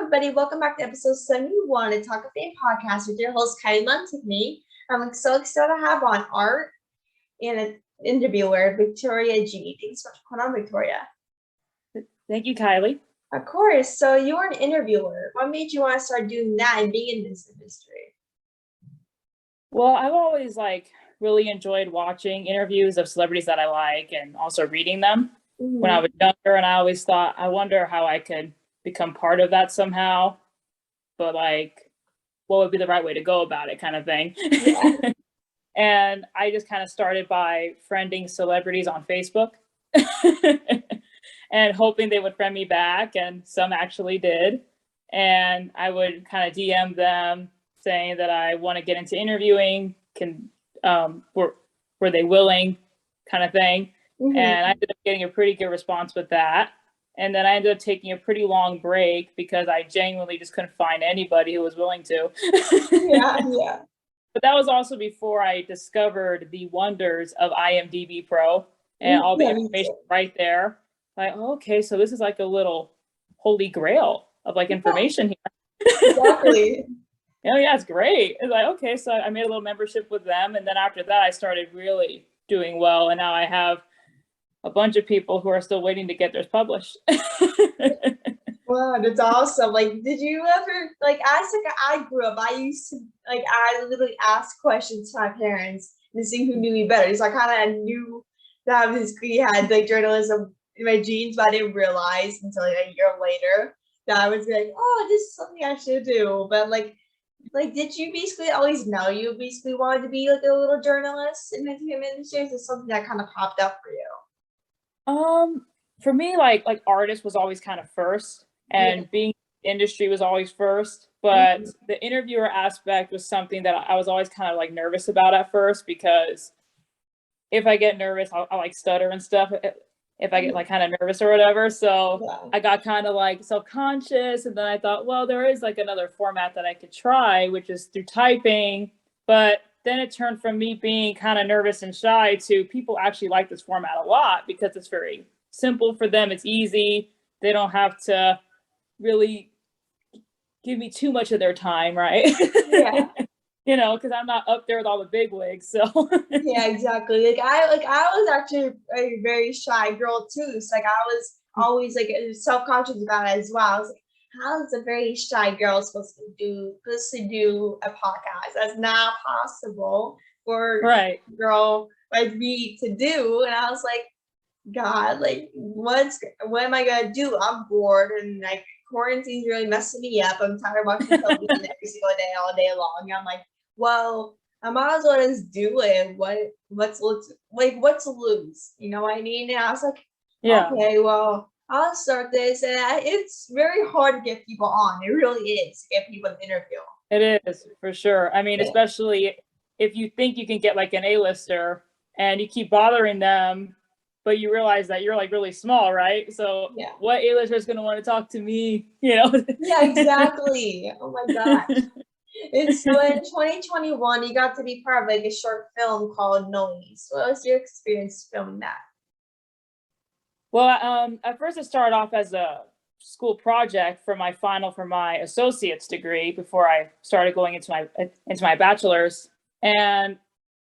everybody. Welcome back to episode 71 of Talkoffamepod podcast with your host, Kyliemontigney. I'm so excited to have on Art and an interviewer, Victoria G. Thanks so much for coming on, Victoria. Thank you, Kylie. Of course. So you're an interviewer. What made you want to start doing that and being in this industry? Well, I've always really enjoyed watching interviews of celebrities that I like and also reading them when I was younger. And I always thought, I wonder how I could become part of that somehow, but what would be the right way to go about it, kind of thing. Yeah. And I just kind of started by friending celebrities on Facebook and hoping they would friend me back, and some actually did. And I would kind of DM them saying that I want to get into interviewing, were they willing, kind of thing. And I ended up getting a pretty good response with that. And then I ended up taking a pretty long break because I genuinely just couldn't find anybody who was willing to. Yeah. But that was also before I discovered the wonders of IMDb Pro and all the information right there. Okay, so this is like a little holy grail of information here. Exactly. Yeah, it's great. It's okay, so I made a little membership with them. And then after that, I started really doing well. And now I have a bunch of people who are still waiting to get theirs published. Wow, that's awesome. Did you ever I grew up, I used to I literally ask questions to my parents to see who knew me better. So I kind of knew that I basically had journalism in my genes, but I didn't realize until a year later that I was oh, this is something I should do. But did you basically always know you basically wanted to be a little journalist in the entertainment industry? Is this something that kind of popped up for you? For me, artist was always kind of first, and being in the industry was always first. But the interviewer aspect was something that I was always kind of nervous about at first, because if I get nervous, I'll stutter and stuff. If I get kind of nervous or whatever. So I got kind of self-conscious, and then I thought, well, there is another format that I could try, which is through typing. But then it turned from me being kind of nervous and shy to people actually like this format a lot because it's very simple for them. It's easy. They don't have to really give me too much of their time, right? Yeah. Because I'm not up there with all the big wigs. So yeah, exactly. I was actually a very shy girl too. So I was always self-conscious about it as well. I was how is a very shy girl supposed to do a podcast? That's not possible for a girl like me to do. And I was God, what am I gonna do? I'm bored, and quarantine's really messing me up. I'm tired of watching television every single day, all day long. I'm well, I might as well just do it. What's to lose? You know what I mean? And I was okay, well, I'll start this. And it's very hard to get people on. It really is to get people to interview. It is, for sure. I mean, especially if you think you can get an A-lister and you keep bothering them, but you realize that you're really small, right? So what A-lister is going to want to talk to me, Yeah, exactly. Oh my gosh. And so in 2021, you got to be part of a short film called Noise. What was your experience filming that? Well, at first it started off as a school project for my final for my associate's degree before I started going into my bachelor's. And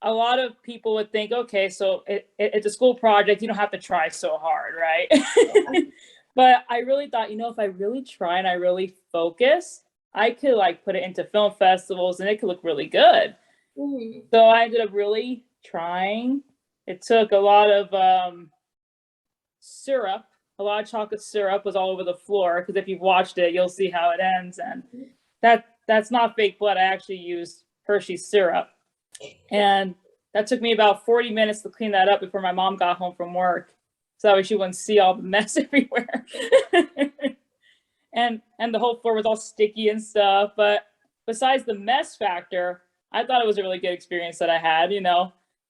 a lot of people would think, okay, so it's a school project, you don't have to try so hard, right? Yeah. But I really thought, if I really try and I really focus, I could put it into film festivals and it could look really good. So I ended up really trying. It took a lot of syrup. A lot of chocolate syrup was all over the floor, because if you've watched it, you'll see how it ends. And that's not fake blood. I actually used Hershey's syrup. And that took me about 40 minutes to clean that up before my mom got home from work, so that way she wouldn't see all the mess everywhere. And the whole floor was all sticky and stuff. But besides the mess factor, I thought it was a really good experience that I had.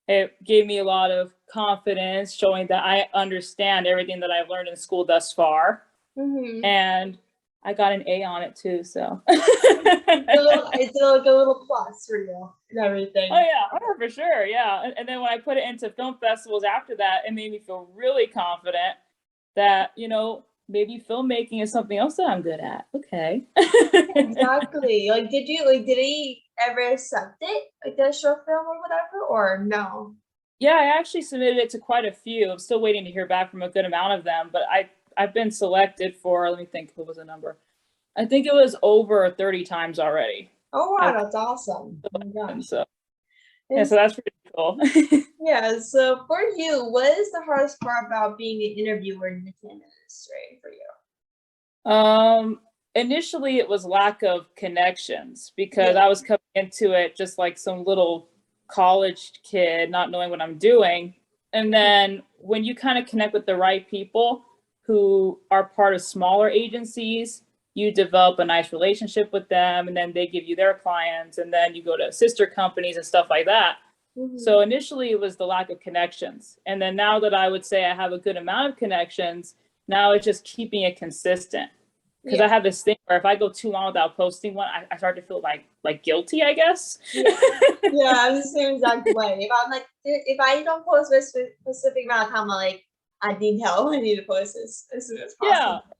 It gave me a lot of confidence, showing that I understand everything that I've learned in school thus far. And I got an A on it too, so it's a little plus for you and everything. Oh yeah, for sure, yeah. And then when I put it into film festivals after that, it made me feel really confident that maybe filmmaking is something else that I'm good at. Okay. Exactly. Like, did he ever accept it, like the short film or whatever, or no? Yeah, I actually submitted it to quite a few. I'm still waiting to hear back from a good amount of them, but I've been selected for, let me think, what was the number? I think it was over 30 times already. Oh wow, that's awesome. Oh my gosh. So yeah, so that's pretty cool. Yeah, so for you, what is the hardest part about being an interviewer in the film industry for you? Initially it was lack of connections because Yeah. I was coming into it just like some little college kid, not knowing what I'm doing. And then when you kind of connect with the right people who are part of smaller agencies, you develop a nice relationship with them, and then they give you their clients, and then you go to sister companies and stuff like that. So initially it was the lack of connections. And then now that I would say I have a good amount of connections, now it's just keeping it consistent. Because I have this thing where if I go too long without posting one, I start to feel like guilty, I guess. Yeah, I'm the same exact way. If I'm like, if I don't post a specific amount of time, I'm like, I need help. I need to post this as soon as Yeah, possible.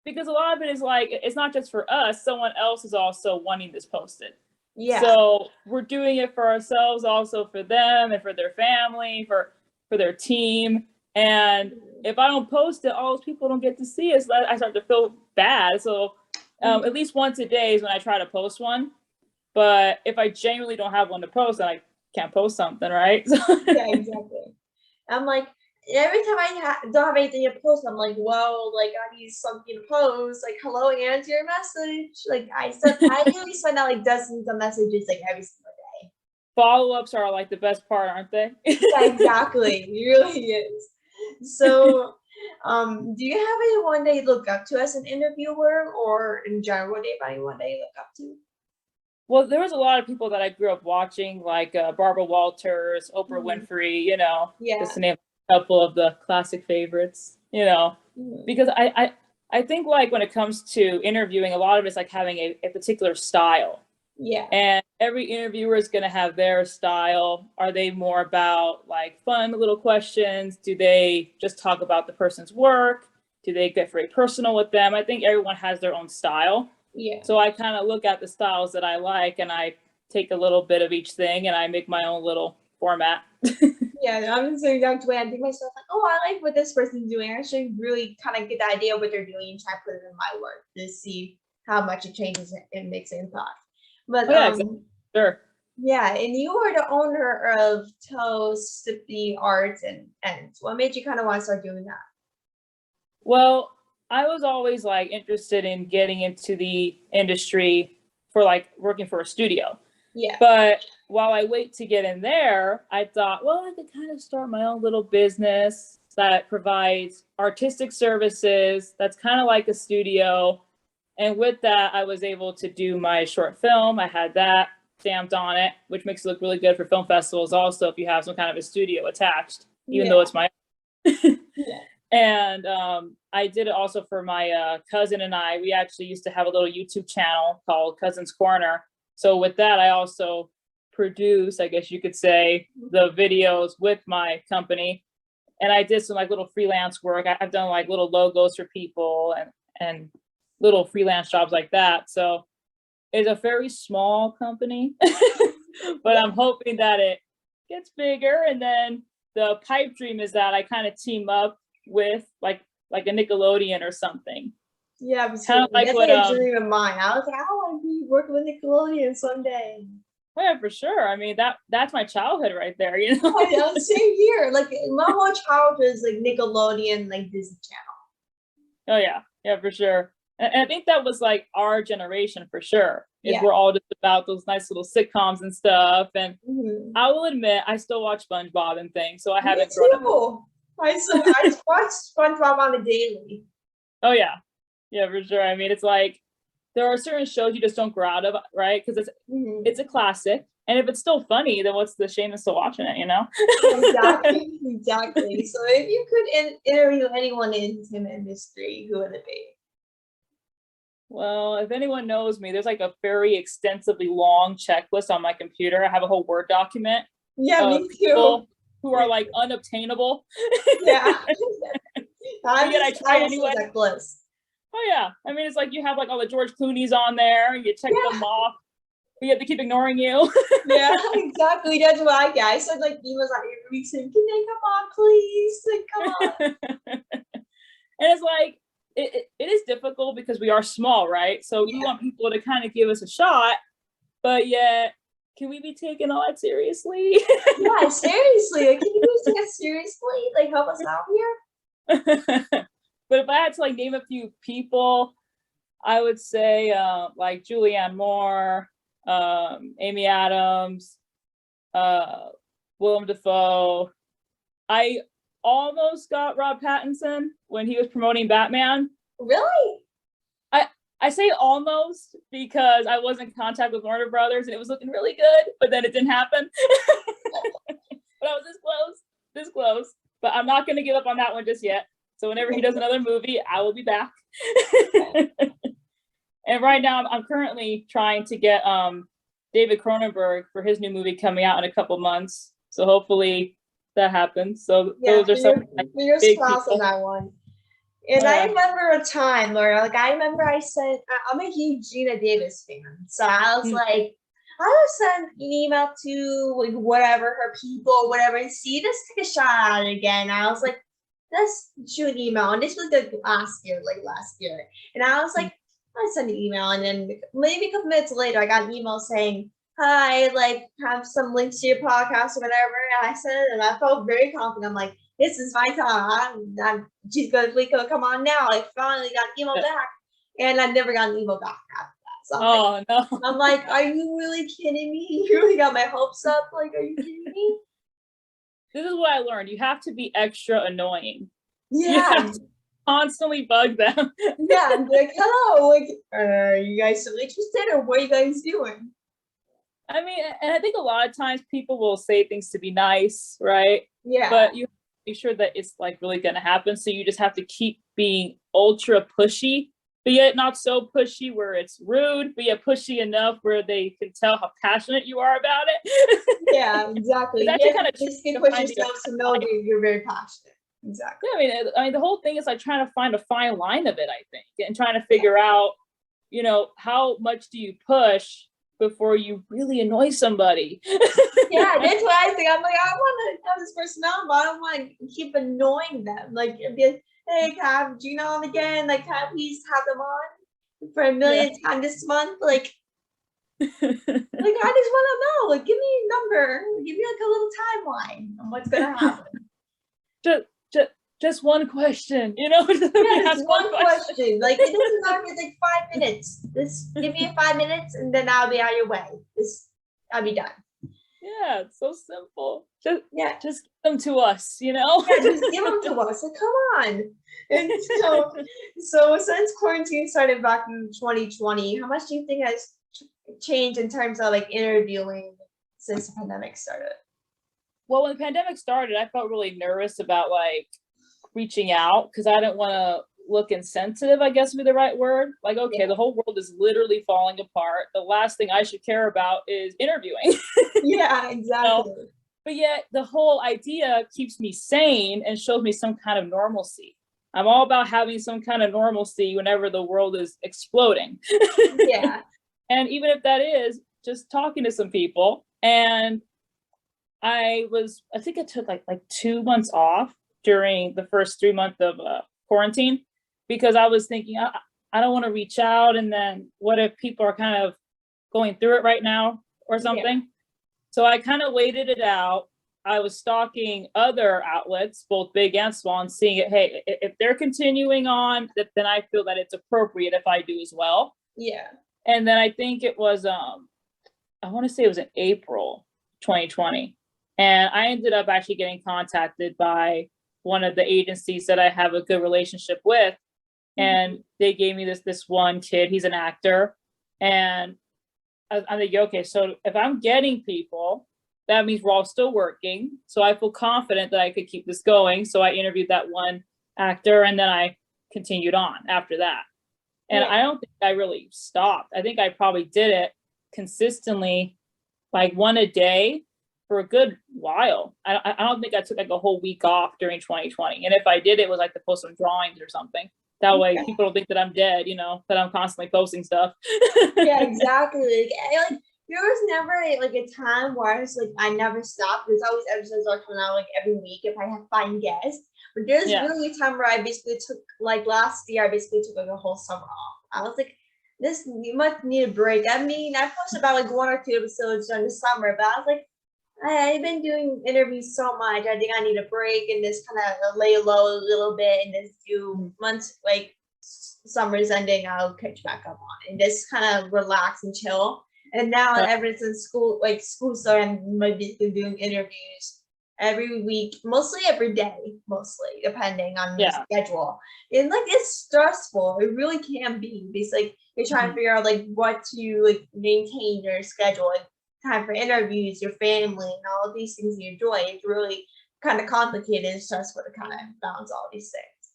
because a lot of it is like, it's not just for us, someone else is also wanting this posted. Yeah, So we're doing it for ourselves, also for them and for their family, for their team. And if I don't post it, all those people don't get to see it. So I start to feel bad. So at least once a day is when I try to post one. But if I genuinely don't have one to post, then I can't post something, right? yeah, exactly. I'm like, every time I don't have anything to post, I'm like, whoa, like I need something to post. Like, hello, answer your message. Like I usually send out like dozens of messages like every single day. Follow-ups are like the best part, aren't they? Yeah, exactly. It really is. So, do you have anyone that you look up to as an interviewer, or in general, do you have anyone that you look up to? Well, there was a lot of people that I grew up watching, like Barbara Walters, Oprah Winfrey, Yeah. just to name a couple of the classic favorites, because I think like when it comes to interviewing, a lot of it's like having a particular style. Yeah. And every interviewer is going to have their style. Are they more about like fun little questions? Do they just talk about the person's work? Do they get very personal with them? I think everyone has their own style. Yeah. So I kind of look at the styles that I like and I take a little bit of each thing and I make my own little format. Yeah, I'm the same exact way. I think myself like, oh, I like what this person's doing. I should really kind of get the idea of what they're doing and try to put it in my work to see how much it changes and makes an impact. But Yeah, exactly. Sure. yeah, and you were the owner of Toast, the Arts, and what made you kind of want to start doing that? Well, I was always like interested in getting into the industry for like working for a studio. Yeah. But while I wait to get in there, I thought, well, I could kind of start my own little business that provides artistic services. That's kind of like a studio. And with that, I was able to do my short film. I had that stamped on it, which makes it look really good for film festivals also if you have some kind of a studio attached, even though it's my own. Yeah. And I did it also for my cousin and I. We actually used to have a little YouTube channel called Cousin's Corner. So with that, I also produce, I guess you could say, the videos with my company. And I did some like little freelance work. I've done like little logos for people and little freelance jobs like that. So it's a very small company, but I'm hoping that it gets bigger. And then the pipe dream is that I kind of team up with like a Nickelodeon or something. Yeah, Kind of like that's what like a dream of mine. I was like, I want to be working with Nickelodeon someday. Yeah, for sure. I mean that's my childhood right there, I know, same here. Like my whole childhood is like Nickelodeon, like Disney Channel. Oh yeah, for sure. And I think that was like our generation for sure. Yeah. We're all just about those nice little sitcoms and stuff. And Mm-hmm. I will admit, I still watch SpongeBob and things, so I haven't Me grown up. too. I watch SpongeBob on the daily. Oh yeah, for sure. I mean, it's like there are certain shows you just don't grow out of, right? Because it's a classic, and if it's still funny, then what's the shame in still watching it? Exactly. So if you could interview anyone in the entertainment industry, who would it be? Well, if anyone knows me, there's like a very extensively long checklist on my computer. I have a whole Word document. Yeah, me too. Who are like unobtainable. Yeah. I'm yet I just, try I just anyway. was that close. Oh yeah, I mean it's like you have like all the George Clooney's on there, you check them off, but you have to keep ignoring you. Yeah, exactly. That's what I get. I said like emails out every week saying, "Can they come on, please? Like, come on." And it's like it is difficult because we are small, right? So we want people to kind of give us a shot, but yet can we be taken all that seriously? Yeah, seriously. Like, can you guys take us seriously? Like, help us out here. But if I had to like name a few people, I would say like Julianne Moore, Amy Adams, Willem Dafoe. I almost got Rob Pattinson when he was promoting Batman. Really? I say almost because I was in contact with Warner Brothers and it was looking really good, but then it didn't happen. But I was this close. But I'm not going to give up on that one just yet. So whenever he does another movie, I will be back. And right now, I'm currently trying to get David Cronenberg for his new movie coming out in a couple months. So hopefully that happens. So those are some fingers big crossed on people. that one. And I remember a time where, like, I remember I sent, I'm a huge Gina Davis fan. So I was like, I would send an email to, like, whatever, her people, whatever, and see, let's take a shot at it again. I was like, let's shoot an email. And this was like last year. And I was like, I sent an email. And then maybe a couple minutes later, I got an email saying, hi, like, have some links to your podcast or whatever. And I sent it, and I felt very confident. I'm like, this is my time. She's gonna come on now. I finally got an email back, and I never got an email back after that. So no. I'm like, are you really kidding me? You really got my hopes up? Like, are you kidding me? This is what I learned. You have to be extra annoying. Yeah. You have to constantly bug them. Yeah, I'm like, hello, like, are you guys still interested, or what are you guys doing? I mean, and I think a lot of times people will say things to be nice, right? Yeah. But you be sure that it's like really going to happen. So you just have to keep being ultra pushy, but yet not so pushy where it's rude, but yet pushy enough where they can tell how passionate you are about it. Yeah, exactly. You kind of just push yourself to know that you're very passionate. Exactly. Yeah, I mean, the whole thing is like trying to find a fine line of it, I think, and trying to figure out, you know, how much do you push before you really annoy somebody? Yeah, that's what I think. I'm like, I want to have this person on, but I don't want to keep annoying them. Like, be like, hey, can I have Gina on again? Like, can I please have them on for a millionth time this month? Like, like, I just want to know. Like, give me a number. Give me like a little timeline on what's gonna happen. Just one question, you know? Yeah, just one question. Like, it doesn't matter if it's like 5 minutes. Just give me 5 minutes, and then I'll be out of your way. I'll be done. Yeah, it's so simple. Just give them to us, you know? Yeah, just give them to us. Like, come on. And so since quarantine started back in 2020, how much do you think has changed in terms of like interviewing since the pandemic started? Well, when the pandemic started, I felt really nervous about like reaching out because I didn't want to look insensitive, I guess would be the right word. Like, okay, the whole world is literally falling apart. The last thing I should care about is interviewing. Yeah, exactly. But yet the whole idea keeps me sane and shows me some kind of normalcy. I'm all about having some kind of normalcy whenever the world is exploding. Yeah. And even if that is just talking to some people. And I think it took like 2 months off during the first 3 months of quarantine, because I was thinking, I don't want to reach out. And then what if people are kind of going through it right now or something? Yeah. So I kind of waited it out. I was stalking other outlets, both big and small, and seeing it. Hey, if they're continuing on, then I feel that it's appropriate if I do as well. Yeah. And then I think it was, I want to say it was in April 2020. And I ended up actually getting contacted by one of the agencies that I have a good relationship with. And they gave me this one kid, he's an actor. And I'm like, okay, so if I'm getting people, that means we're all still working. So I feel confident that I could keep this going. So I interviewed that one actor, and then I continued on after that. And I don't think I really stopped. I think I probably did it consistently, like one a day for a good while. I don't think I took like a whole week off during 2020. And if I did, it was like to post some drawings or something. That way people don't think that I'm dead, you know, that I'm constantly posting stuff. Yeah, exactly. Like there was never like a time where I was like, I never stopped. There's always episodes are coming out like every week if I have fine guests. But there's really a time where I basically took, like last year, I basically took like a whole summer off. I was like, you must need a break. I mean, I posted about like 1 or 2 episodes during the summer, but I was like, I've been doing interviews so much. I think I need a break and just kind of lay low a little bit and just do months like summer's ending, I'll catch back up on and just kind of relax and chill. And now ever since school started, I'm basically doing interviews every week, mostly every day, depending on the schedule. And like it's stressful. It really can be because like you're trying to figure out like what to like maintain your schedule, like time for interviews, your family, and all of these things you enjoy. It's really kind of complicated and stressful to kind of balance all these things.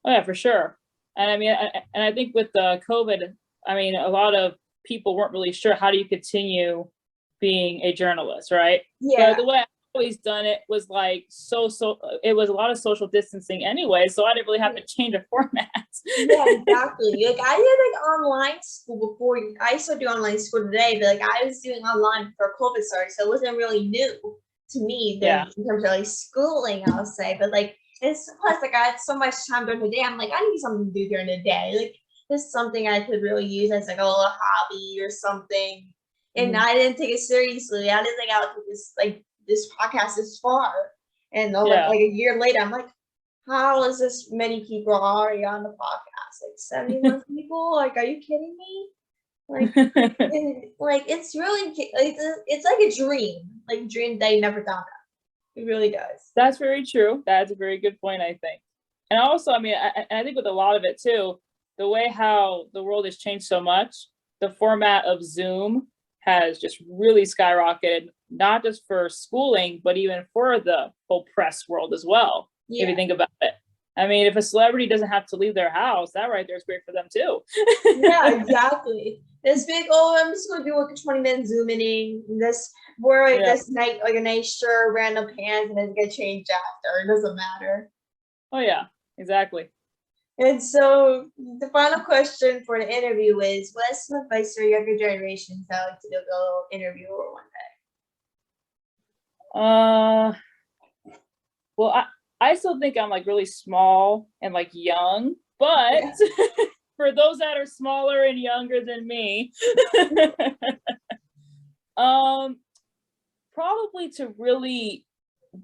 Oh yeah, for sure. And I mean, and I think with the COVID, I mean, a lot of people weren't really sure how do you continue being a journalist, right? Yeah. But the way I've always done it was like it was a lot of social distancing anyway, so I didn't really have to change a format. Yeah, exactly. Like I did like online school before. I still do online school today, but like I was doing online before COVID started, so it wasn't really new to me in terms of like schooling, I'll say. But like it's plus like I had so much time during the day. I'm like, I need something to do during the day. Like this is something I could really use as like a little hobby or something. And I didn't take it seriously. I didn't think I would take this podcast this far. And like a year later, I'm like, how is this many people already on the podcast? Like 71 people? Like, are you kidding me? Like, it's really, it's like a dream. Like dream that you never thought of. It really does. That's very true. That's a very good point, I think. And also, I mean, I think with a lot of it too, the way how the world has changed so much, the format of Zoom has just really skyrocketed, not just for schooling, but even for the whole press world as well. If you think about it. I mean, if a celebrity doesn't have to leave their house, that right there is great for them too. Yeah, exactly. This big, I'm just gonna do like a 20-minute Zoom meeting. This night, like a nice shirt, random pants, and then get changed after. It doesn't matter. Oh yeah, exactly. And so the final question for the interview is, what's some advice for younger generations that like to do a little interview one day? Well, I still think I'm like really small and like young, but for those that are smaller and younger than me, probably to really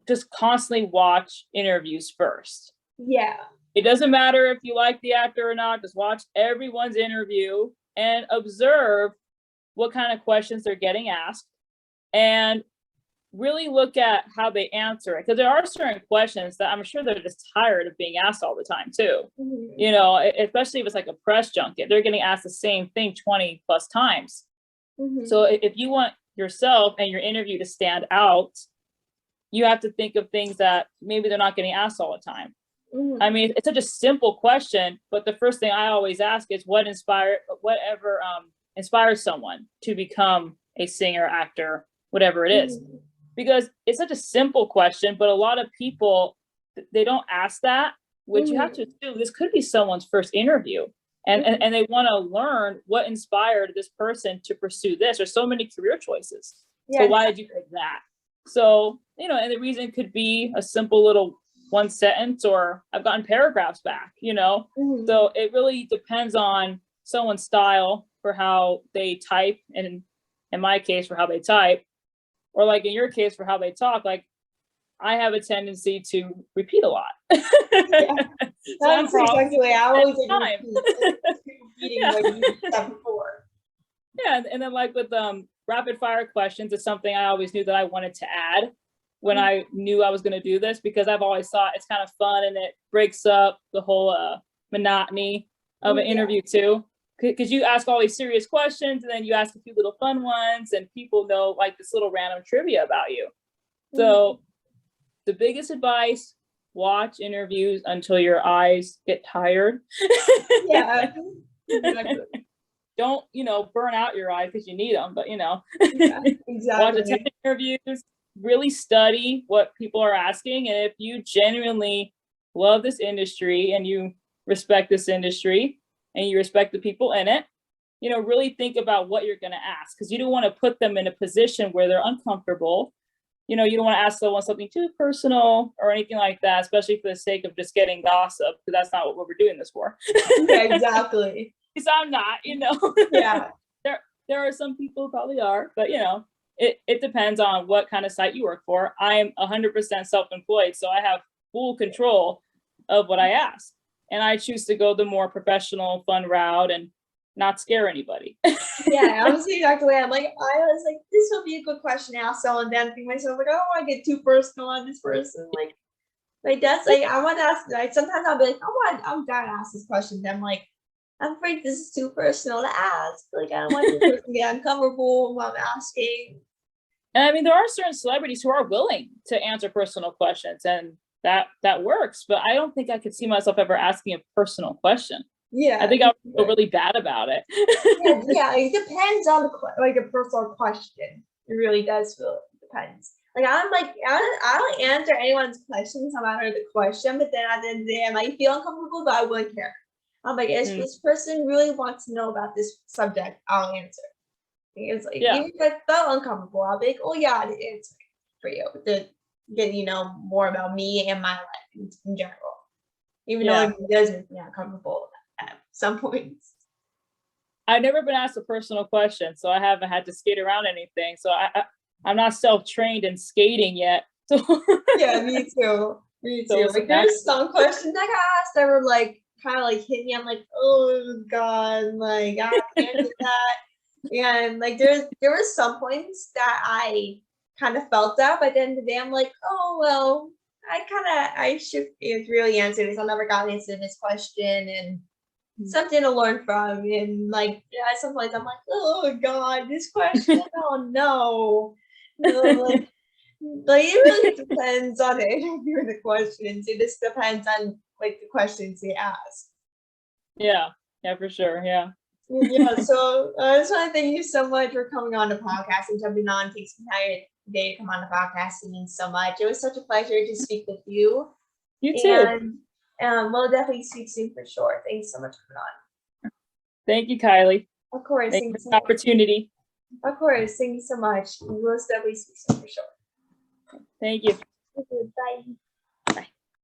just constantly watch interviews first. Yeah. It doesn't matter if you like the actor or not, just watch everyone's interview and observe what kind of questions they're getting asked and really look at how they answer it. Because there are certain questions that I'm sure they're just tired of being asked all the time too. You know, especially if it's like a press junket, they're getting asked the same thing 20 plus times. So if you want yourself and your interview to stand out, you have to think of things that maybe they're not getting asked all the time. I mean, it's such a simple question, but the first thing I always ask is whatever inspires someone to become a singer, actor, whatever it is. Because it's such a simple question, but a lot of people, they don't ask that, which you have to assume this could be someone's first interview. And they want to learn what inspired this person to pursue this. There's so many career choices. So why did you pick that? So, you know, and the reason could be a simple little one sentence, or I've gotten paragraphs back, you know? So it really depends on someone's style for how they type, and in my case, for how they type, or like in your case, for how they talk. Like I have a tendency to repeat a lot. That's exactly. I always repeating what you said before. Yeah, and then like with rapid fire questions, it's something I always knew that I wanted to add when I knew I was going to do this, because I've always thought it's kind of fun and it breaks up the whole monotony of an interview too. Because you ask all these serious questions and then you ask a few little fun ones and people know like this little random trivia about you. So the biggest advice, watch interviews until your eyes get tired. Yeah, exactly. don't, burn out your eyes because you need them, but, Yeah, watch exactly. attending interviews, really study what people are asking. And if you genuinely love this industry and you respect this industry and you respect the people in it, really think about what you're going to ask, because you don't want to put them in a position where they're uncomfortable. You don't want to ask someone something too personal or anything like that, especially for the sake of just getting gossip, because that's not what we're doing this for. Yeah, exactly. Because I'm not, Yeah. There are some people who probably are, but it depends on what kind of site you work for. I'm 100% self-employed, so I have full control of what I ask, and I choose to go the more professional, fun route and not scare anybody. Yeah, I was the exact way. I was like, this will be a good question to ask someone. Then think myself like, I don't want to get too personal on this person. Like that's like I want to ask. Like sometimes I'll be like, I'm dying to ask this question. Then I'm like, I'm afraid this is too personal to ask. Like I don't want this person to get uncomfortable while I'm asking. And I mean, there are certain celebrities who are willing to answer personal questions, and that works. But I don't think I could see myself ever asking a personal question. Yeah, I think I would feel really bad about it. yeah, it depends on the personal question. It really does feel it depends. Like I don't answer anyone's questions no matter the question, but then at the end of the day, I might feel uncomfortable, but I wouldn't care. I'm like, if this person really wants to know about this subject, I'll answer. It's like even if I felt uncomfortable, I'll be like, oh yeah, I'd answer for you to get more about me and my life in general. Even though it does make me uncomfortable at some points. I've never been asked a personal question, so I haven't had to skate around anything. So I'm not self-trained in skating yet. So Yeah, me too. Me too. So like there's some questions I got asked that were like kind of like hit me. I'm like, oh god, like I can't do that. And like there were some points that I kind of felt that, but then today I'm like, oh well, I should really answer this. I never got answered this question, and something to learn from. And like at some point I'm like, oh god, this question, oh no. Like it really depends on the interview and the questions. It just depends on like the questions they ask. Yeah, for sure. Yeah. Yeah. So I just want to thank you so much for coming on the podcast and jumping on. Takes some time day to come on the podcast. It means so much. It was such a pleasure to speak with you. You too. And we'll definitely speak soon for sure. Thanks so much for coming on. Thank you, Kylie. Of course. Thanks for the opportunity. Of course. Thank you so much. We will definitely speak soon for sure. Thank you. Bye.